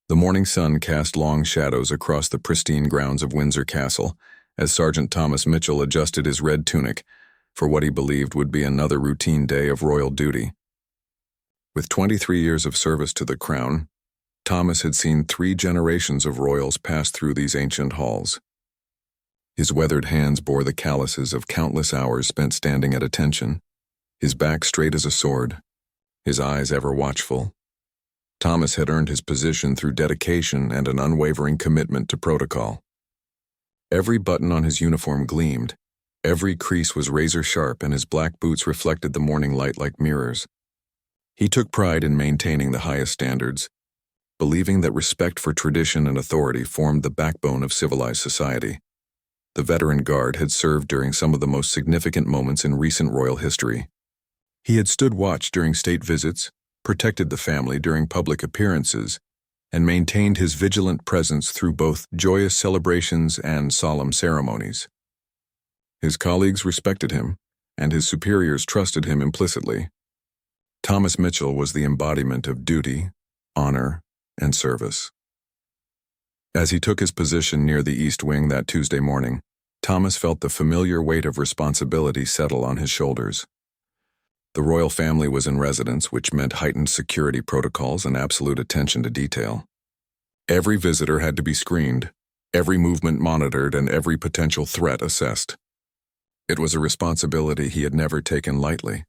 The morning sun cast long shadows across the pristine grounds of Windsor Castle as Sergeant Thomas Mitchell adjusted his red tunic for what he believed would be another routine day of royal duty. With 23 years of service to the crown, Thomas had seen 3 generations of royals pass through these ancient halls. His weathered hands bore the calluses of countless hours spent standing at attention, his back straight as a sword, his eyes ever watchful. Thomas had earned his position through dedication and an unwavering commitment to protocol. Every button on his uniform gleamed, every crease was razor-sharp, and his black boots reflected the morning light like mirrors. He took pride in maintaining the highest standards, believing that respect for tradition and authority formed the backbone of civilized society. The veteran guard had served during some of the most significant moments in recent royal history. He had stood watch during state visits, protected the family during public appearances, and maintained his vigilant presence through both joyous celebrations and solemn ceremonies. His colleagues respected him, and his superiors trusted him implicitly. Thomas Mitchell was the embodiment of duty, honor, and service. As he took his position near the East Wing that Tuesday morning, Thomas felt the familiar weight of responsibility settle on his shoulders. The royal family was in residence, which meant heightened security protocols and absolute attention to detail. Every visitor had to be screened, every movement monitored, and every potential threat assessed. It was a responsibility he had never taken lightly.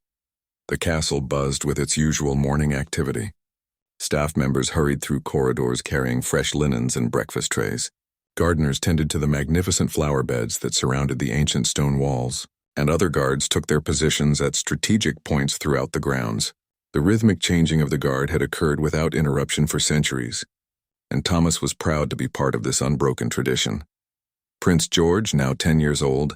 The castle buzzed with its usual morning activity. Staff members hurried through corridors carrying fresh linens and breakfast trays. Gardeners tended to the magnificent flower beds that surrounded the ancient stone walls, and other guards took their positions at strategic points throughout the grounds. The rhythmic changing of the guard had occurred without interruption for centuries, and Thomas was proud to be part of this unbroken tradition. Prince George, now 10 years old,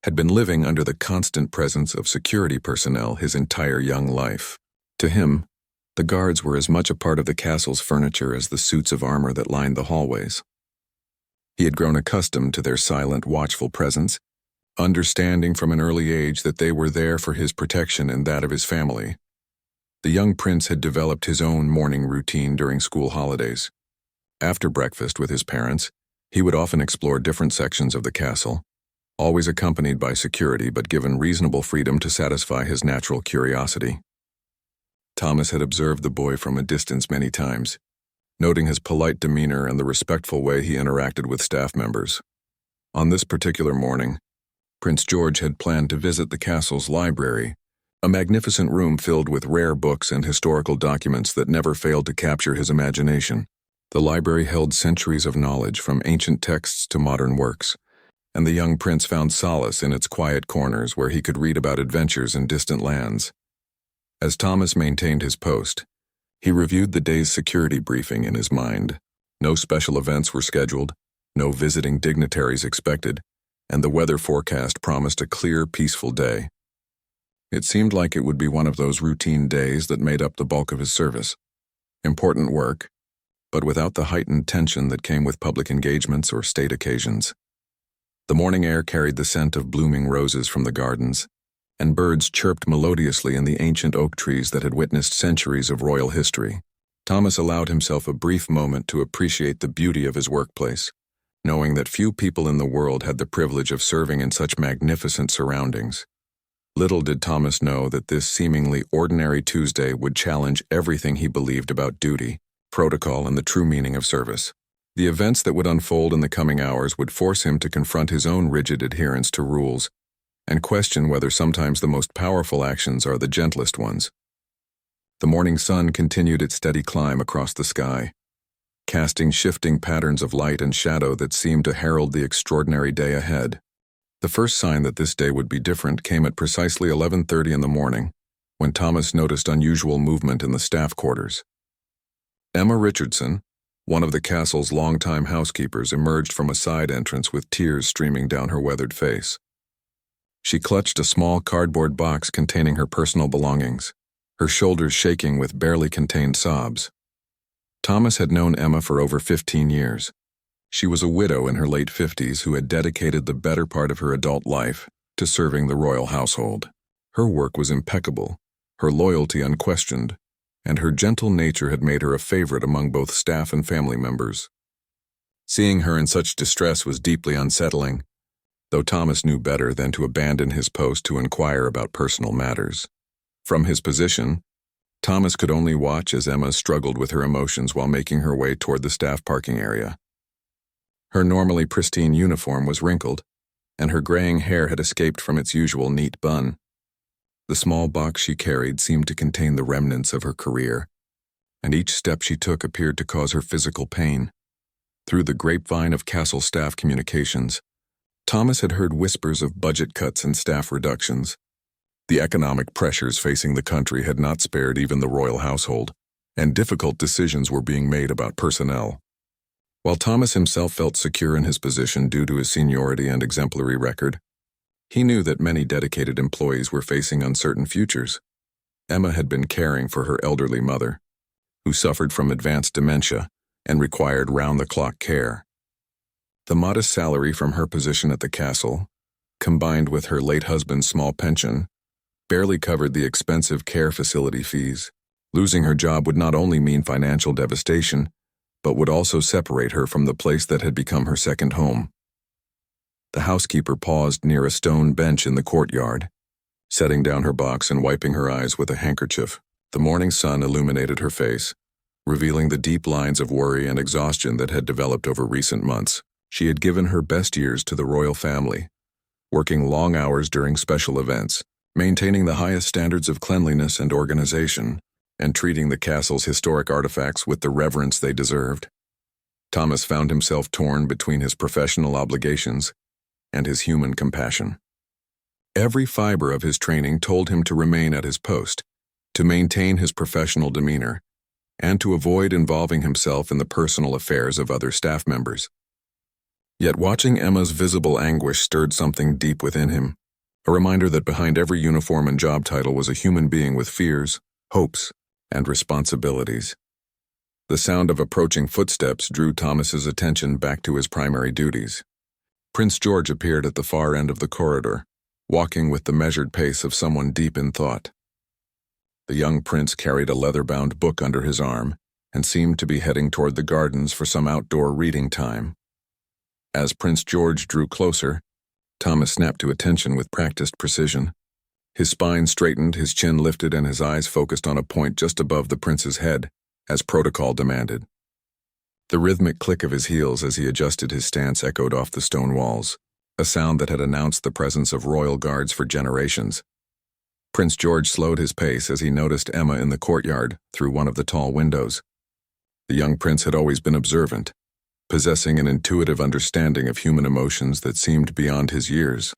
had been living under the constant presence of security personnel his entire young life. To him, the guards were as much a part of the castle's furniture as the suits of armor that lined the hallways. He had grown accustomed to their silent, watchful presence, understanding from an early age that they were there for his protection and that of his family. The young prince had developed his own morning routine during school holidays. After breakfast with his parents, he would often explore different sections of the castle, always accompanied by security but given reasonable freedom to satisfy his natural curiosity. Thomas had observed the boy from a distance many times, noting his polite demeanor and the respectful way he interacted with staff members. On this particular morning, Prince George had planned to visit the castle's library, a magnificent room filled with rare books and historical documents that never failed to capture his imagination. The library held centuries of knowledge from ancient texts to modern works, and the young prince found solace in its quiet corners where he could read about adventures in distant lands. As Thomas maintained his post, he reviewed the day's security briefing in his mind. No special events were scheduled, no visiting dignitaries expected, and the weather forecast promised a clear, peaceful day. It seemed like it would be one of those routine days that made up the bulk of his service. Important work, but without the heightened tension that came with public engagements or state occasions. The morning air carried the scent of blooming roses from the gardens, and birds chirped melodiously in the ancient oak trees that had witnessed centuries of royal history. Thomas allowed himself a brief moment to appreciate the beauty of his workplace, knowing that few people in the world had the privilege of serving in such magnificent surroundings. Little did Thomas know that this seemingly ordinary Tuesday would challenge everything he believed about duty, protocol, and the true meaning of service. The events that would unfold in the coming hours would force him to confront his own rigid adherence to rules and question whether sometimes the most powerful actions are the gentlest ones. The morning sun continued its steady climb across the sky, casting shifting patterns of light and shadow that seemed to herald the extraordinary day ahead. The first sign that this day would be different came at precisely 11:30 in the morning, when Thomas noticed unusual movement in the staff quarters. Emma Richardson, one of the castle's longtime housekeepers, emerged from a side entrance with tears streaming down her weathered face. She clutched a small cardboard box containing her personal belongings, her shoulders shaking with barely contained sobs. Thomas had known Emma for over 15 years. She was a widow in her late 50s who had dedicated the better part of her adult life to serving the royal household. Her work was impeccable, her loyalty unquestioned, and her gentle nature had made her a favorite among both staff and family members. Seeing her in such distress was deeply unsettling, though Thomas knew better than to abandon his post to inquire about personal matters. From his position, Thomas could only watch as Emma struggled with her emotions while making her way toward the staff parking area. Her normally pristine uniform was wrinkled, and her graying hair had escaped from its usual neat bun. The small box she carried seemed to contain the remnants of her career, and each step she took appeared to cause her physical pain. Through the grapevine of Castle staff communications, Thomas had heard whispers of budget cuts and staff reductions. The economic pressures facing the country had not spared even the royal household, and difficult decisions were being made about personnel. While Thomas himself felt secure in his position due to his seniority and exemplary record, he knew that many dedicated employees were facing uncertain futures. Emma had been caring for her elderly mother, who suffered from advanced dementia and required round-the-clock care. The modest salary from her position at the castle, combined with her late husband's small pension, barely covered the expensive care facility fees. Losing her job would not only mean financial devastation, but would also separate her from the place that had become her second home. The housekeeper paused near a stone bench in the courtyard, setting down her box and wiping her eyes with a handkerchief. The morning sun illuminated her face, revealing the deep lines of worry and exhaustion that had developed over recent months. She had given her best years to the royal family, working long hours during special events, maintaining the highest standards of cleanliness and organization, and treating the castle's historic artifacts with the reverence they deserved. Thomas found himself torn between his professional obligations and his human compassion. Every fiber of his training told him to remain at his post, to maintain his professional demeanor, and to avoid involving himself in the personal affairs of other staff members. Yet watching Emma's visible anguish stirred something deep within him, a reminder that behind every uniform and job title was a human being with fears, hopes, and responsibilities. The sound of approaching footsteps drew Thomas's attention back to his primary duties. Prince George appeared at the far end of the corridor, walking with the measured pace of someone deep in thought. The young prince carried a leather-bound book under his arm and seemed to be heading toward the gardens for some outdoor reading time. As Prince George drew closer, Thomas snapped to attention with practiced precision. His spine straightened, his chin lifted, and his eyes focused on a point just above the prince's head, as protocol demanded. The rhythmic click of his heels as he adjusted his stance echoed off the stone walls, a sound that had announced the presence of royal guards for generations. Prince George slowed his pace as he noticed Emma in the courtyard through one of the tall windows. The young prince had always been observant, possessing an intuitive understanding of human emotions that seemed beyond his years.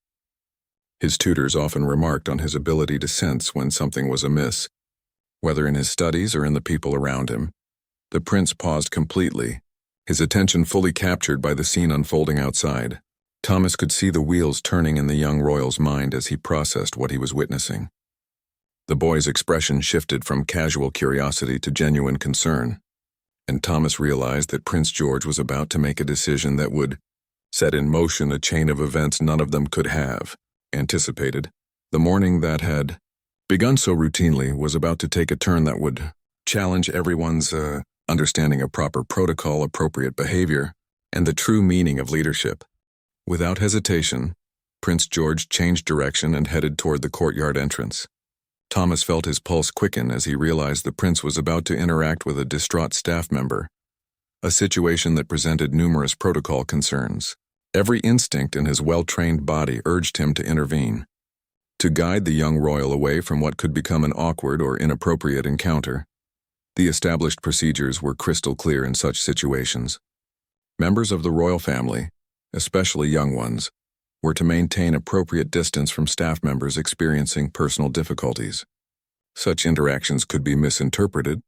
His tutors often remarked on his ability to sense when something was amiss, whether in his studies or in the people around him. The prince paused completely, his attention fully captured by the scene unfolding outside. Thomas could see the wheels turning in the young royal's mind as he processed what he was witnessing. The boy's expression shifted from casual curiosity to genuine concern, and Thomas realized that Prince George was about to make a decision that would set in motion a chain of events none of them could have anticipated. The morning that had begun so routinely was about to take a turn that would challenge everyone's understanding of proper protocol, appropriate behavior, and the true meaning of leadership. Without hesitation, Prince George changed direction and headed toward the courtyard entrance. Thomas felt his pulse quicken as he realized the prince was about to interact with a distraught staff member, a situation that presented numerous protocol concerns. Every instinct in his well-trained body urged him to intervene, to guide the young royal away from what could become an awkward or inappropriate encounter. The established procedures were crystal clear in such situations. Members of the royal family, especially young ones, were to maintain appropriate distance from staff members experiencing personal difficulties. Such interactions could be misinterpreted,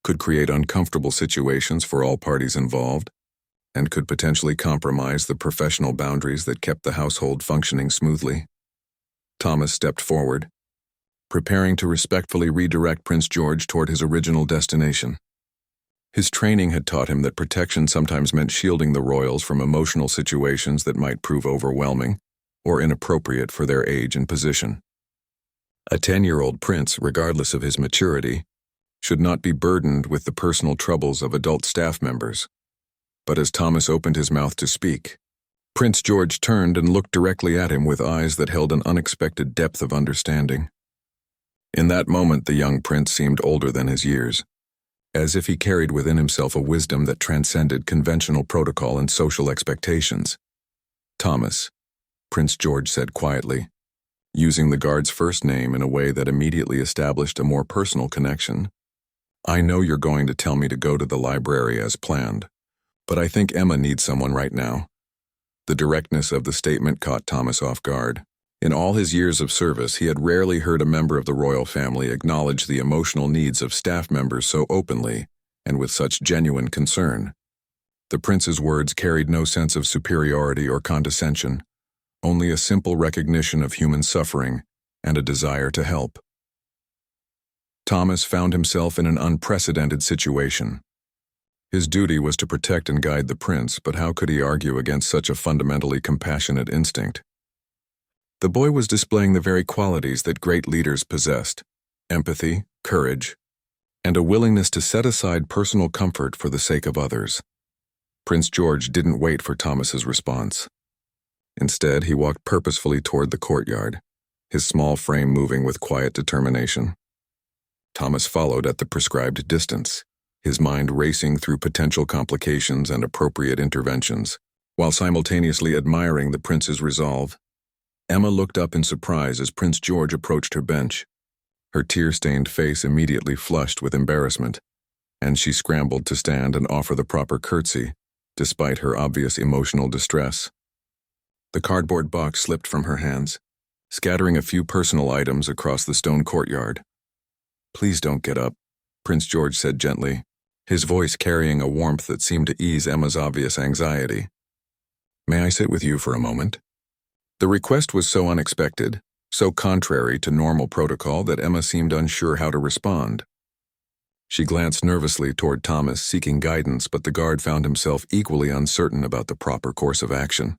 could create uncomfortable situations for all parties involved, and could potentially compromise the professional boundaries that kept the household functioning smoothly. Thomas stepped forward, preparing to respectfully redirect Prince George toward his original destination. His training had taught him that protection sometimes meant shielding the royals from emotional situations that might prove overwhelming or inappropriate for their age and position. A 10-year-old prince, regardless of his maturity, should not be burdened with the personal troubles of adult staff members. But as Thomas opened his mouth to speak, Prince George turned and looked directly at him with eyes that held an unexpected depth of understanding. In that moment, the young prince seemed older than his years, as if he carried within himself a wisdom that transcended conventional protocol and social expectations. "Thomas," Prince George said quietly, using the guard's first name in a way that immediately established a more personal connection. "I know you're going to tell me to go to the library as planned, but I think Emma needs someone right now." The directness of the statement caught Thomas off guard. In all his years of service, he had rarely heard a member of the royal family acknowledge the emotional needs of staff members so openly and with such genuine concern. The prince's words carried no sense of superiority or condescension, only a simple recognition of human suffering and a desire to help. Thomas found himself in an unprecedented situation. His duty was to protect and guide the prince, but how could he argue against such a fundamentally compassionate instinct? The boy was displaying the very qualities that great leaders possessed: empathy, courage, and a willingness to set aside personal comfort for the sake of others. Prince George didn't wait for Thomas's response. Instead, he walked purposefully toward the courtyard, his small frame moving with quiet determination. Thomas followed at the prescribed distance, his mind racing through potential complications and appropriate interventions, while simultaneously admiring the prince's resolve. Emma looked up in surprise as Prince George approached her bench. Her tear-stained face immediately flushed with embarrassment, and she scrambled to stand and offer the proper curtsy, despite her obvious emotional distress. The cardboard box slipped from her hands, scattering a few personal items across the stone courtyard. "Please don't get up," Prince George said gently, his voice carrying a warmth that seemed to ease Emma's obvious anxiety. "May I sit with you for a moment?" The request was so unexpected, so contrary to normal protocol, that Emma seemed unsure how to respond. She glanced nervously toward Thomas, seeking guidance, but the guard found himself equally uncertain about the proper course of action.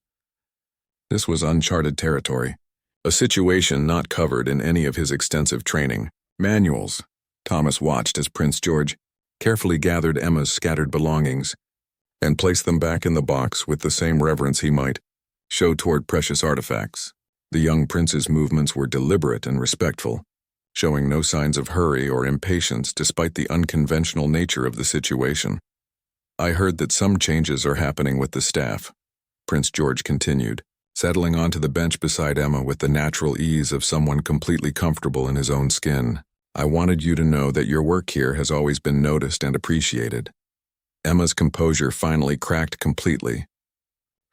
This was uncharted territory, a situation not covered in any of his extensive training manuals. Thomas watched as Prince George carefully gathered Emma's scattered belongings and placed them back in the box with the same reverence he might show toward precious artifacts. The young prince's movements were deliberate and respectful, showing no signs of hurry or impatience despite the unconventional nature of the situation. "I heard that some changes are happening with the staff," Prince George continued, settling onto the bench beside Emma with the natural ease of someone completely comfortable in his own skin. "I wanted you to know that your work here has always been noticed and appreciated." Emma's composure finally cracked completely.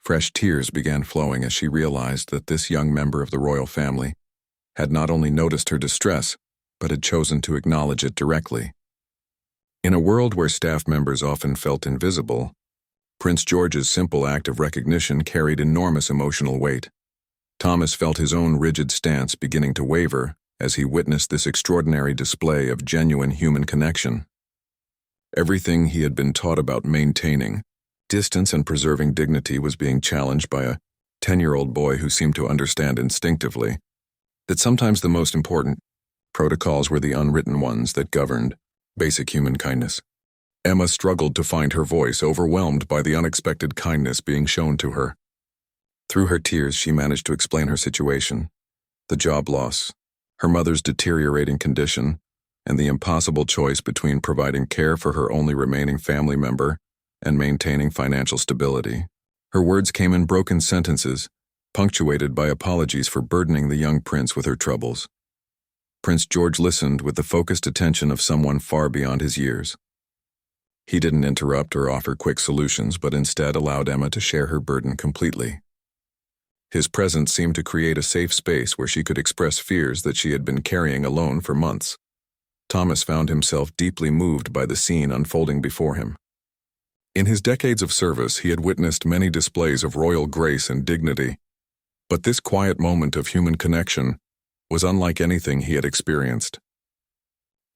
Fresh tears began flowing as she realized that this young member of the royal family had not only noticed her distress, but had chosen to acknowledge it directly. In a world where staff members often felt invisible, Prince George's simple act of recognition carried enormous emotional weight. Thomas felt his own rigid stance beginning to waver as he witnessed this extraordinary display of genuine human connection. Everything he had been taught about maintaining distance and preserving dignity was being challenged by a 10-year-old boy who seemed to understand instinctively that sometimes the most important protocols were the unwritten ones that governed basic human kindness. Emma struggled to find her voice, overwhelmed by the unexpected kindness being shown to her. Through her tears, she managed to explain her situation: the job loss, her mother's deteriorating condition, and the impossible choice between providing care for her only remaining family member and maintaining financial stability. Her words came in broken sentences, punctuated by apologies for burdening the young prince with her troubles. Prince George listened with the focused attention of someone far beyond his years. He didn't interrupt or offer quick solutions, but instead allowed Emma to share her burden completely. His presence seemed to create a safe space where she could express fears that she had been carrying alone for months. Thomas found himself deeply moved by the scene unfolding before him. In his decades of service, he had witnessed many displays of royal grace and dignity, but this quiet moment of human connection was unlike anything he had experienced.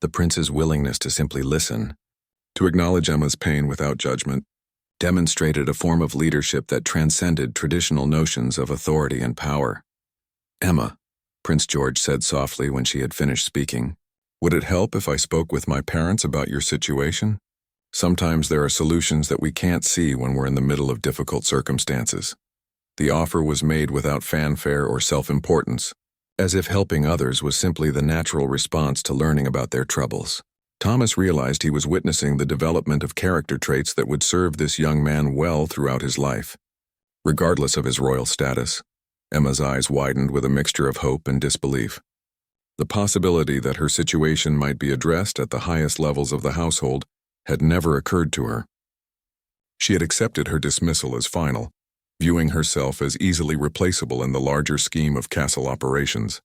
The prince's willingness to simply listen, to acknowledge Emma's pain without judgment, demonstrated a form of leadership that transcended traditional notions of authority and power. "Emma," Prince George said softly when she had finished speaking, Would it help if I spoke with my parents about your situation? Sometimes there are solutions that we can't see when we're in the middle of difficult circumstances. The offer was made without fanfare or self-importance, as if helping others was simply the natural response to learning about their troubles. Thomas realized he was witnessing the development of character traits that would serve this young man well throughout his life. Regardless of his royal status, Emma's eyes widened with a mixture of hope and disbelief. The possibility that her situation might be addressed at the highest levels of the household had never occurred to her. She had accepted her dismissal as final, viewing herself as easily replaceable in the larger scheme of castle operations.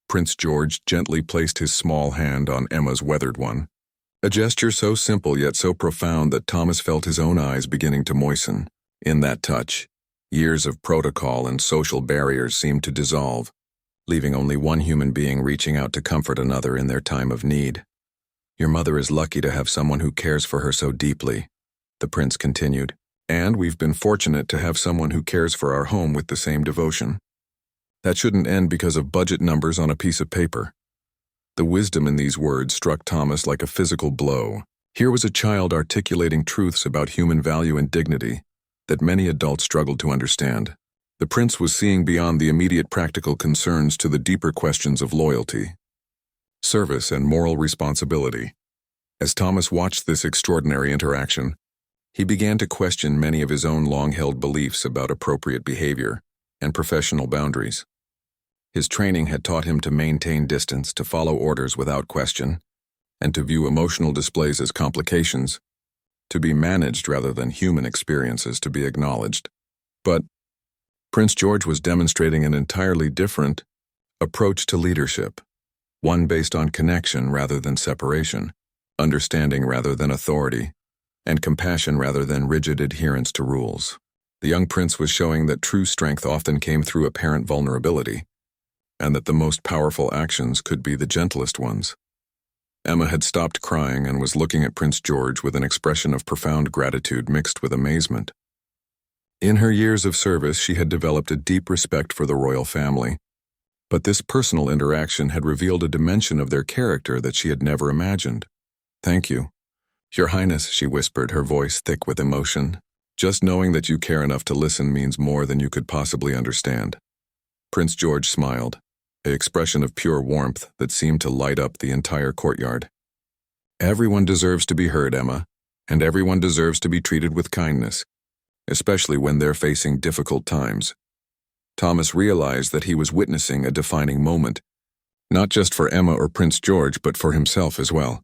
Prince George gently placed his small hand on Emma's weathered one, a gesture so simple yet so profound that Thomas felt his own eyes beginning to moisten. In that touch, years of protocol and social barriers seemed to dissolve, leaving only one human being reaching out to comfort another in their time of need. Your mother is lucky to have someone who cares for her so deeply, the prince continued, and we've been fortunate to have someone who cares for our home with the same devotion. That shouldn't end because of budget numbers on a piece of paper. The wisdom in these words struck Thomas like a physical blow. Here was a child articulating truths about human value and dignity that many adults struggled to understand. The prince was seeing beyond the immediate practical concerns to the deeper questions of loyalty, service, and moral responsibility. As Thomas watched this extraordinary interaction, he began to question many of his own long-held beliefs about appropriate behavior and professional boundaries. His training had taught him to maintain distance, to follow orders without question, and to view emotional displays as complications, to be managed rather than human experiences to be acknowledged. But Prince George was demonstrating an entirely different approach to leadership, one based on connection rather than separation, understanding rather than authority, and compassion rather than rigid adherence to rules. The young prince was showing that true strength often came through apparent vulnerability, and that the most powerful actions could be the gentlest ones. Emma had stopped crying and was looking at Prince George with an expression of profound gratitude mixed with amazement. In her years of service, she had developed a deep respect for the royal family, but this personal interaction had revealed a dimension of their character that she had never imagined. "Thank you, Your Highness," she whispered, her voice thick with emotion. "Just knowing that you care enough to listen means more than you could possibly understand." Prince George smiled, an expression of pure warmth that seemed to light up the entire courtyard. "Everyone deserves to be heard, Emma, and everyone deserves to be treated with kindness, especially when they're facing difficult times." Thomas realized that he was witnessing a defining moment, not just for Emma or Prince George, but for himself as well.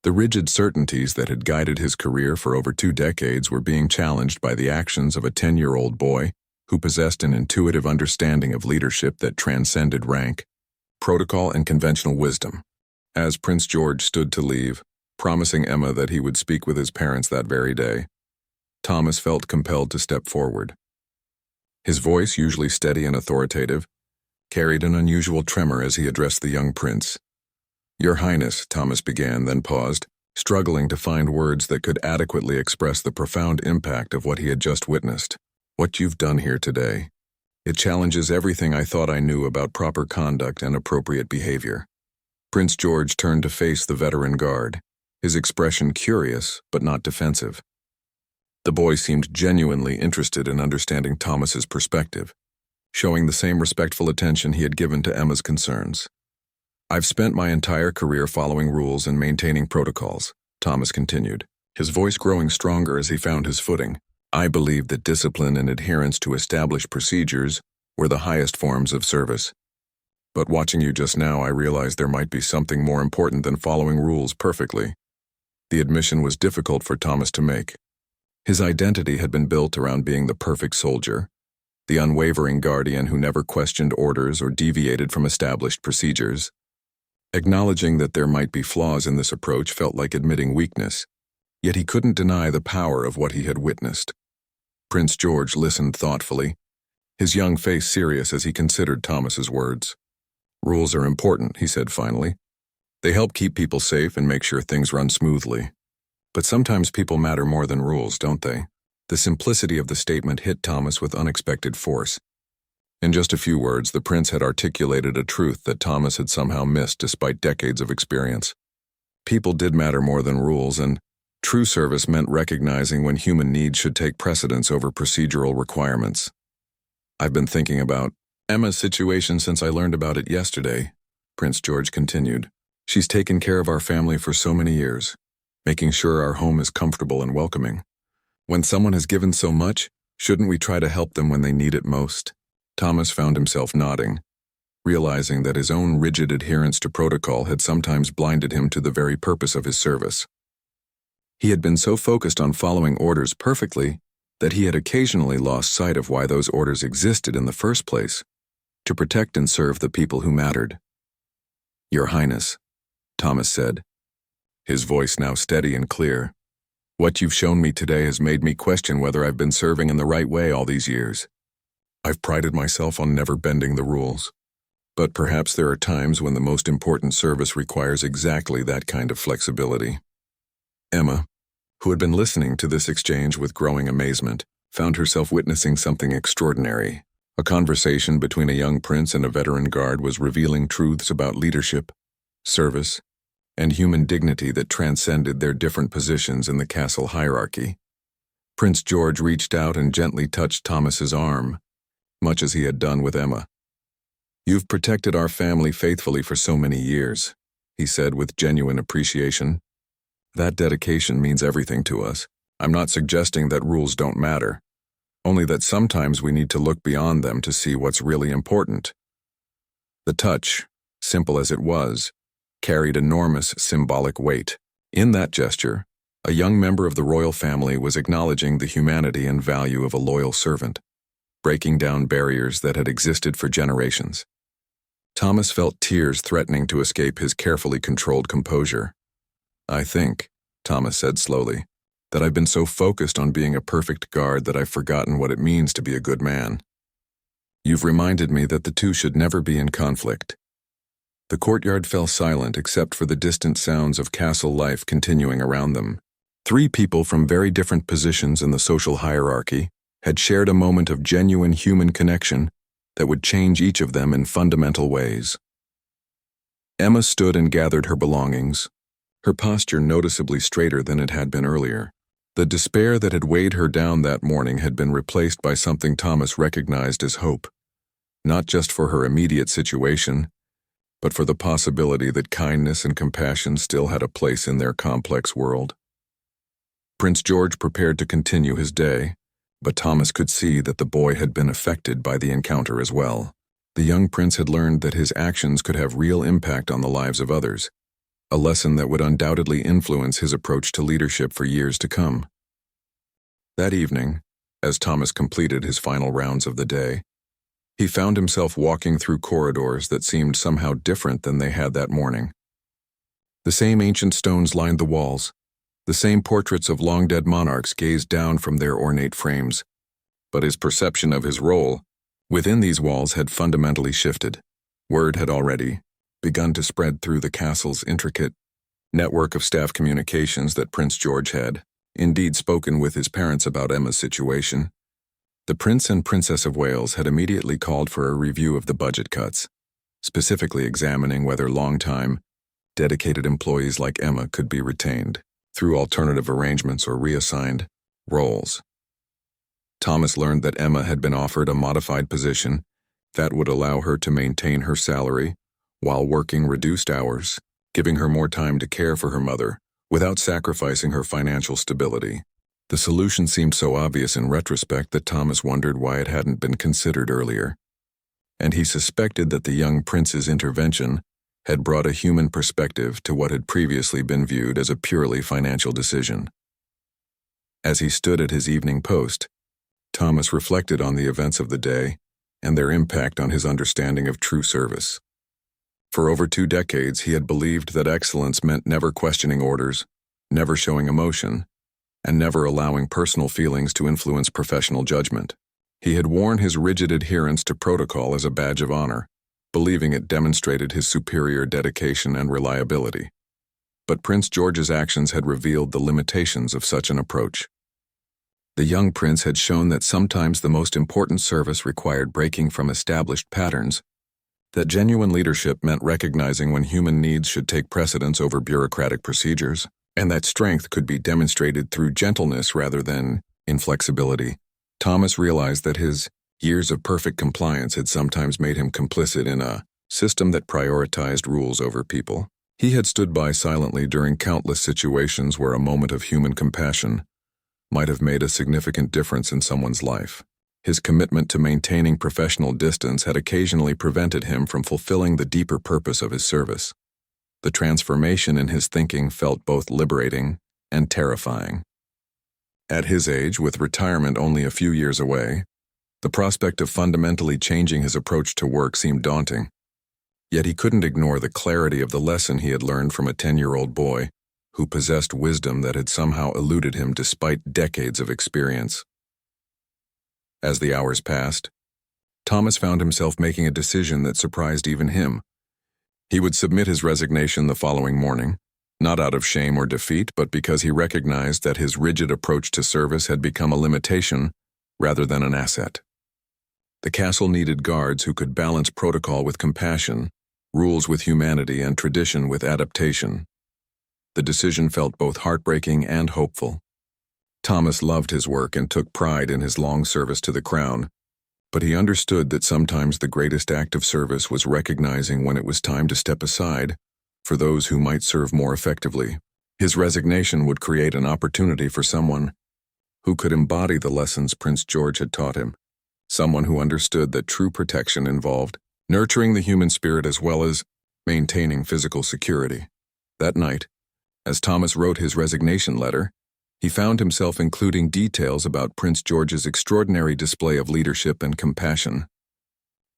The rigid certainties that had guided his career for over 2 decades were being challenged by the actions of a 10-year-old boy who possessed an intuitive understanding of leadership that transcended rank, protocol, and conventional wisdom. As Prince George stood to leave, promising Emma that he would speak with his parents that very day, Thomas felt compelled to step forward. His voice, usually steady and authoritative, carried an unusual tremor as he addressed the young prince. "Your Highness," Thomas began, then paused, struggling to find words that could adequately express the profound impact of what he had just witnessed. "What you've done here today, it challenges everything I thought I knew about proper conduct and appropriate behavior." Prince George turned to face the veteran guard, his expression curious but not defensive. The boy seemed genuinely interested in understanding Thomas's perspective, showing the same respectful attention he had given to Emma's concerns. "I've spent my entire career following rules and maintaining protocols," Thomas continued, his voice growing stronger as he found his footing. "I believe that discipline and adherence to established procedures were the highest forms of service. But watching you just now, I realized there might be something more important than following rules perfectly." The admission was difficult for Thomas to make. His identity had been built around being the perfect soldier, the unwavering guardian who never questioned orders or deviated from established procedures. Acknowledging that there might be flaws in this approach felt like admitting weakness, yet he couldn't deny the power of what he had witnessed. Prince George listened thoughtfully, his young face serious as he considered Thomas's words. "Rules are important," he said finally. "They help keep people safe and make sure things run smoothly. But sometimes people matter more than rules, don't they?" The simplicity of the statement hit Thomas with unexpected force. In just a few words, the prince had articulated a truth that Thomas had somehow missed despite decades of experience. People did matter more than rules, and true service meant recognizing when human needs should take precedence over procedural requirements. "I've been thinking about Emma's situation since I learned about it yesterday," Prince George continued. "She's taken care of our family for so many years, making sure our home is comfortable and welcoming. When someone has given so much, shouldn't we try to help them when they need it most?" Thomas found himself nodding, realizing that his own rigid adherence to protocol had sometimes blinded him to the very purpose of his service. He had been so focused on following orders perfectly that he had occasionally lost sight of why those orders existed in the first place: to protect and serve the people who mattered. "Your Highness," Thomas said, his voice now steady and clear, "what you've shown me today has made me question whether I've been serving in the right way all these years. I've prided myself on never bending the rules, but perhaps there are times when the most important service requires exactly that kind of flexibility." Emma, who had been listening to this exchange with growing amazement, found herself witnessing something extraordinary. A conversation between a young prince and a veteran guard was revealing truths about leadership, service, and human dignity that transcended their different positions in the castle hierarchy. Prince George reached out and gently touched Thomas's arm, much as he had done with Emma. "You've protected our family faithfully for so many years," he said with genuine appreciation. "That dedication means everything to us. I'm not suggesting that rules don't matter, only that sometimes we need to look beyond them to see what's really important." The touch, simple as it was, carried enormous symbolic weight. In that gesture, a young member of the royal family was acknowledging the humanity and value of a loyal servant, breaking down barriers that had existed for generations. Thomas felt tears threatening to escape his carefully controlled composure. "I think," Thomas said slowly, "that I've been so focused on being a perfect guard that I've forgotten what it means to be a good man. You've reminded me that the two should never be in conflict." The courtyard fell silent except for the distant sounds of castle life continuing around them. Three people from very different positions in the social hierarchy had shared a moment of genuine human connection that would change each of them in fundamental ways. Emma stood and gathered her belongings, her posture noticeably straighter than it had been earlier. The despair that had weighed her down that morning had been replaced by something Thomas recognized as hope, not just for her immediate situation, but for the possibility that kindness and compassion still had a place in their complex world. Prince George prepared to continue his day, but Thomas could see that the boy had been affected by the encounter as well. The young prince had learned that his actions could have real impact on the lives of others, a lesson that would undoubtedly influence his approach to leadership for years to come. That evening, as Thomas completed his final rounds of the day, he found himself walking through corridors that seemed somehow different than they had that morning. The same ancient stones lined the walls. The same portraits of long-dead monarchs gazed down from their ornate frames, but his perception of his role within these walls had fundamentally shifted. Word had already begun to spread through the castle's intricate network of staff communications that Prince George had indeed spoken with his parents about Emma's situation. The Prince and Princess of Wales had immediately called for a review of the budget cuts, specifically examining whether long-time, dedicated employees like Emma could be retained through alternative arrangements or reassigned roles. Thomas learned that Emma had been offered a modified position that would allow her to maintain her salary while working reduced hours, giving her more time to care for her mother without sacrificing her financial stability. The solution seemed so obvious in retrospect that Thomas wondered why it hadn't been considered earlier, and he suspected that the young prince's intervention had brought a human perspective to what had previously been viewed as a purely financial decision. As he stood at his evening post, Thomas reflected on the events of the day and their impact on his understanding of true service. For over 2 decades, he had believed that excellence meant never questioning orders, never showing emotion, and never allowing personal feelings to influence professional judgment. He had worn his rigid adherence to protocol as a badge of honor, believing it demonstrated his superior dedication and reliability. But Prince George's actions had revealed the limitations of such an approach. The young prince had shown that sometimes the most important service required breaking from established patterns, that genuine leadership meant recognizing when human needs should take precedence over bureaucratic procedures, and that strength could be demonstrated through gentleness rather than inflexibility. Thomas realized that his years of perfect compliance had sometimes made him complicit in a system that prioritized rules over people. He had stood by silently during countless situations where a moment of human compassion might have made a significant difference in someone's life. His commitment to maintaining professional distance had occasionally prevented him from fulfilling the deeper purpose of his service. The transformation in his thinking felt both liberating and terrifying. At his age, with retirement only a few years away, the prospect of fundamentally changing his approach to work seemed daunting. Yet he couldn't ignore the clarity of the lesson he had learned from a 10-year-old boy who possessed wisdom that had somehow eluded him despite decades of experience. As the hours passed, Thomas found himself making a decision that surprised even him. He would submit his resignation the following morning, not out of shame or defeat, but because he recognized that his rigid approach to service had become a limitation rather than an asset. The castle needed guards who could balance protocol with compassion, rules with humanity, and tradition with adaptation. The decision felt both heartbreaking and hopeful. Thomas loved his work and took pride in his long service to the crown, but he understood that sometimes the greatest act of service was recognizing when it was time to step aside for those who might serve more effectively. His resignation would create an opportunity for someone who could embody the lessons Prince George had taught him, someone who understood that true protection involved nurturing the human spirit as well as maintaining physical security. That night, as Thomas wrote his resignation letter, he found himself including details about Prince George's extraordinary display of leadership and compassion.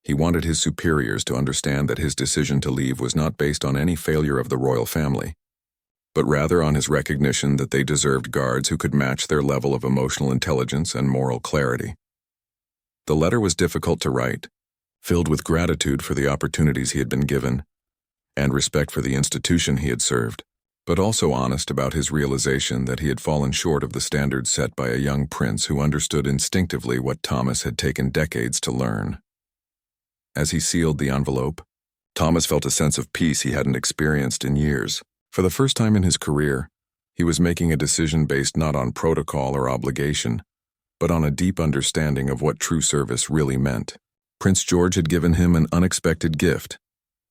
He wanted his superiors to understand that his decision to leave was not based on any failure of the royal family, but rather on his recognition that they deserved guards who could match their level of emotional intelligence and moral clarity. The letter was difficult to write, filled with gratitude for the opportunities he had been given and respect for the institution he had served, but also honest about his realization that he had fallen short of the standards set by a young prince who understood instinctively what Thomas had taken decades to learn. As he sealed the envelope, Thomas felt a sense of peace he hadn't experienced in years. For the first time in his career, he was making a decision based not on protocol or obligation, but on a deep understanding of what true service really meant. Prince George had given him an unexpected gift: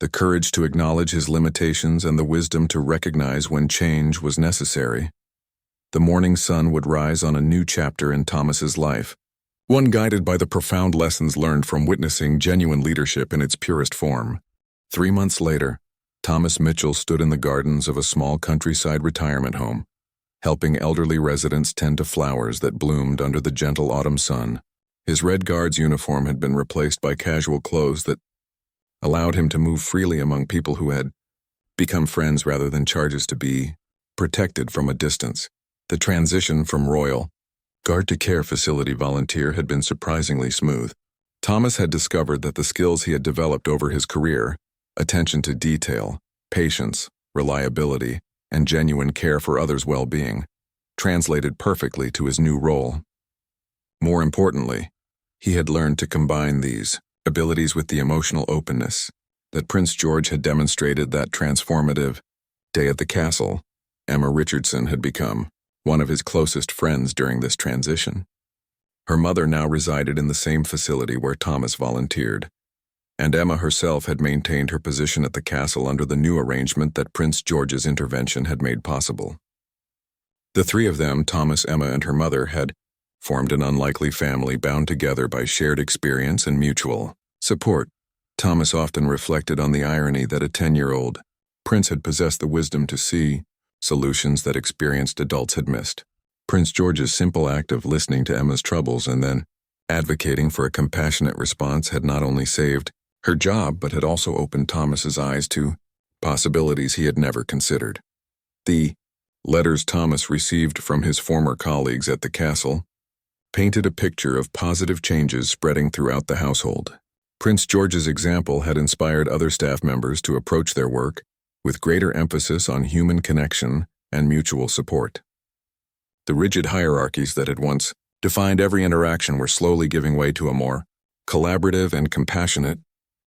the courage to acknowledge his limitations and the wisdom to recognize when change was necessary. The morning sun would rise on a new chapter in Thomas's life, one guided by the profound lessons learned from witnessing genuine leadership in its purest form. 3 months later, Thomas Mitchell stood in the gardens of a small countryside retirement home, helping elderly residents tend to flowers that bloomed under the gentle autumn sun. His Red Guard's uniform had been replaced by casual clothes that allowed him to move freely among people who had become friends rather than charges to be protected from a distance. The transition from royal guard to care facility volunteer had been surprisingly smooth. Thomas had discovered that the skills he had developed over his career, attention to detail, patience, reliability, and genuine care for others' well-being, translated perfectly to his new role. More importantly, he had learned to combine these abilities with the emotional openness that Prince George had demonstrated. That transformative day at the castle, Emma Richardson had become one of his closest friends during this transition. Her mother now resided in the same facility where Thomas volunteered, and Emma herself had maintained her position at the castle under the new arrangement that Prince George's intervention had made possible. The three of them, Thomas, Emma, and her mother, had formed an unlikely family bound together by shared experience and mutual support. Thomas often reflected on the irony that a 10-year-old prince had possessed the wisdom to see solutions that experienced adults had missed. Prince George's simple act of listening to Emma's troubles and then advocating for a compassionate response had not only saved her job but had also opened Thomas's eyes to possibilities he had never considered. The letters Thomas received from his former colleagues at the castle painted a picture of positive changes spreading throughout the household. Prince George's example had inspired other staff members to approach their work with greater emphasis on human connection and mutual support. The rigid hierarchies that had once to find every interaction were slowly giving way to a more collaborative and compassionate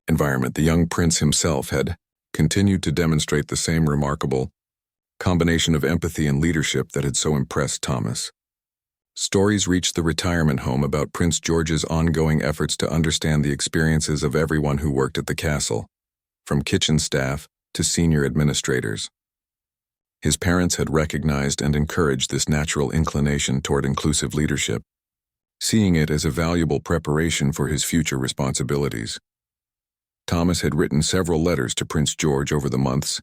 environment. The young prince himself had continued to demonstrate the same remarkable combination of empathy and leadership that had so impressed Thomas. Stories reached the retirement home about Prince George's ongoing efforts to understand the experiences of everyone who worked at the castle, from kitchen staff to senior administrators. His parents had recognized and encouraged this natural inclination toward inclusive leadership, seeing it as a valuable preparation for his future responsibilities. Thomas had written several letters to Prince George over the months,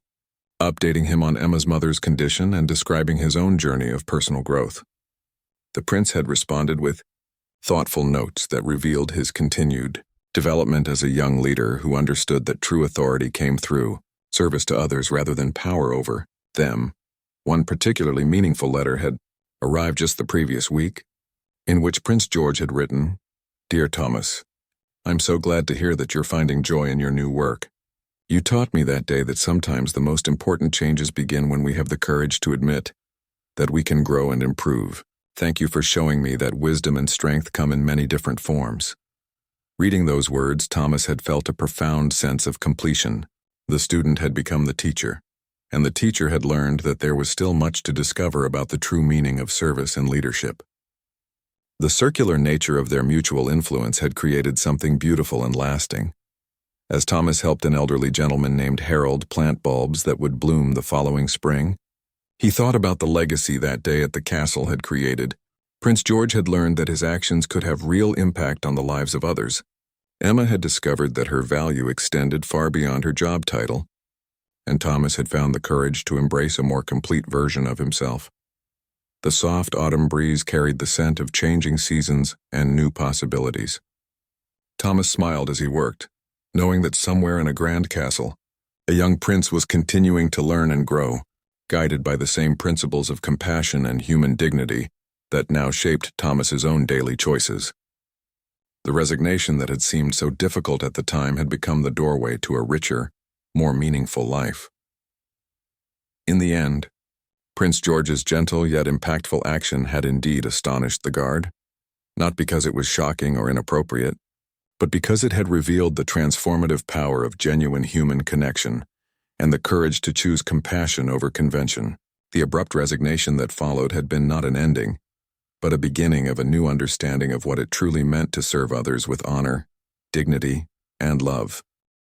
updating him on Emma's mother's condition and describing his own journey of personal growth. The prince had responded with thoughtful notes that revealed his continued development as a young leader who understood that true authority came through service to others rather than power over them. One particularly meaningful letter had arrived just the previous week, in which Prince George had written, "Dear Thomas, I'm so glad to hear that you're finding joy in your new work. You taught me that day that sometimes the most important changes begin when we have the courage to admit that we can grow and improve. Thank you for showing me that wisdom and strength come in many different forms." Reading those words, Thomas had felt a profound sense of completion. The student had become the teacher, and the teacher had learned that there was still much to discover about the true meaning of service and leadership. The circular nature of their mutual influence had created something beautiful and lasting. As Thomas helped an elderly gentleman named Harold plant bulbs that would bloom the following spring, he thought about the legacy that day at the castle had created. Prince George had learned that his actions could have real impact on the lives of others. Emma had discovered that her value extended far beyond her job title, and Thomas had found the courage to embrace a more complete version of himself. The soft autumn breeze carried the scent of changing seasons and new possibilities. Thomas smiled as he worked, knowing that somewhere in a grand castle, a young prince was continuing to learn and grow, guided by the same principles of compassion and human dignity that now shaped Thomas's own daily choices. The resignation that had seemed so difficult at the time had become the doorway to a richer, more meaningful life. In the end, Prince George's gentle yet impactful action had indeed astonished the guard, not because it was shocking or inappropriate, but because it had revealed the transformative power of genuine human connection and the courage to choose compassion over convention. The abrupt resignation that followed had been not an ending, but a beginning of a new understanding of what it truly meant to serve others with honor, dignity, and love.